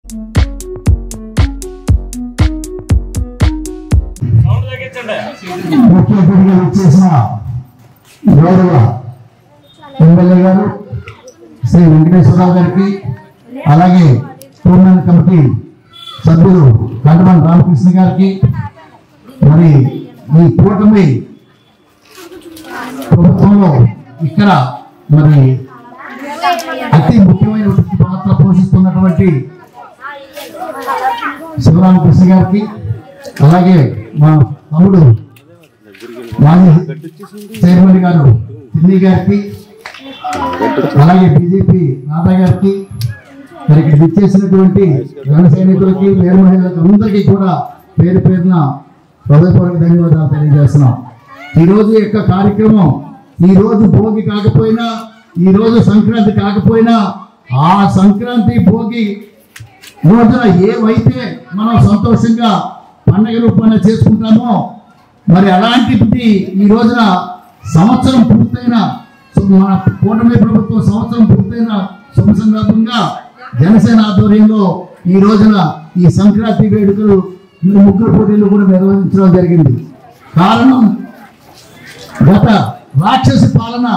ముఖ్య అతిథిగా వచ్చేసిన గౌరవ ఎమ్మెల్యే గారు శ్రీ వెంకటేశ్వరరావు గారికి, అలాగే టూర్నమెంట్ కమిటీ సభ్యులు కంటమన్ రామకృష్ణ గారికి, మరి ఈ కూటమి ప్రభుత్వంలో ఇక్కడ మరి అతి ముఖ్యమైన పాత్ర పోషిస్తున్నటువంటి శివరామకృష్ణ గారికి, అలాగే మా తమ్ముడు మాజీ చైర్మన్ గారు తిన్ని గారికి, అలాగే బీజేపీ నాదా గారికి, మరి ఇక్కడ విచ్చేసినటువంటి జన సైనికులకి, వేరు మహిళలకు అందరికీ కూడా పేరు పేరున హృదయపూర్వక ధన్యవాదాలు తెలియజేస్తున్నాం. ఈరోజు యొక్క కార్యక్రమం ఈ రోజు భోగి కాకపోయినా, ఈ రోజు సంక్రాంతి కాకపోయినా, ఆ సంక్రాంతి భోగి రోజున ఏవైతే మనం సంతోషంగా పండగ రూపాన్ని చేసుకుంటామో, మరి అలాంటిది ఈ రోజున సంవత్సరం పూర్తయిన మన కూటమి ప్రభుత్వం సంవత్సరం పూర్తయిన శుభ సందర్భంగా జనసేన ఆధ్వర్యంలో ఈ రోజున ఈ సంక్రాంతి వేడుకలు ముగ్గురు పోటీలు కూడా నిర్వహించడం జరిగింది. కారణం గత రాక్షస పాలన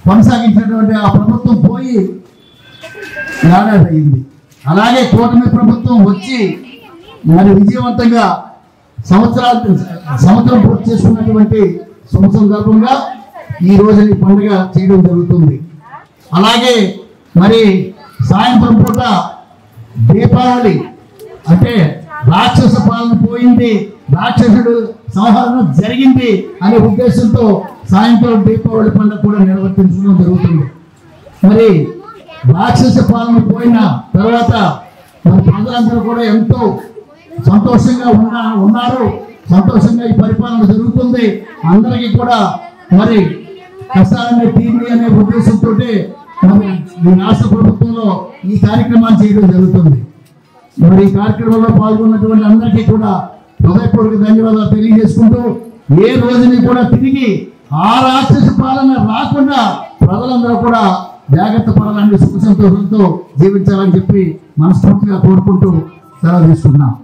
కొనసాగించినటువంటి ఆ ప్రభుత్వం పోయి ఏడాది అయింది. అలాగే కూటమి ప్రభుత్వం వచ్చి మరి విజయవంతంగా సంవత్సరం పూర్తి చేసుకున్నటువంటి శుభ సందర్భంగా ఈ రోజు ఈ పండుగ చేయడం జరుగుతుంది. అలాగే మరి సాయంత్రం పూట దీపావళి అంటే రాక్షస పాలన పోయింది, రాక్షసుడు సంహారం జరిగింది అనే ఉద్దేశంతో సాయంత్రం దీపావళి పండుగ కూడా నిర్వర్తించడం జరుగుతుంది. మరి రాక్షస పాలన పోయిన తర్వాత మరి ప్రజలందరూ కూడా ఎంతో సంతోషంగా ఉన్నారు, సంతోషంగా ఈ పరిపాలన జరుగుతుంది. అందరికీ కూడా మరి కష్టాలనే తీరి అనే ఉద్దేశంతో మరి ఈ రాష్ట్ర ప్రభుత్వంలో ఈ కార్యక్రమాన్ని చేయడం జరుగుతుంది. మరి ఈ కార్యక్రమంలో పాల్గొన్నటువంటి అందరికీ కూడా హృదయపూర్వక ధన్యవాదాలు తెలియజేసుకుంటూ, ఏ రోజుని కూడా తిరిగి ఆ రాక్షస పాలన రాకుండా ప్రజలందరూ కూడా జాగ్రత్త పడాలని, సుఖ సంతోషంతో జీవించాలని చెప్పి మనస్ఫూర్తిగా కోరుకుంటూ సెలవు తీసుకుంటున్నాం.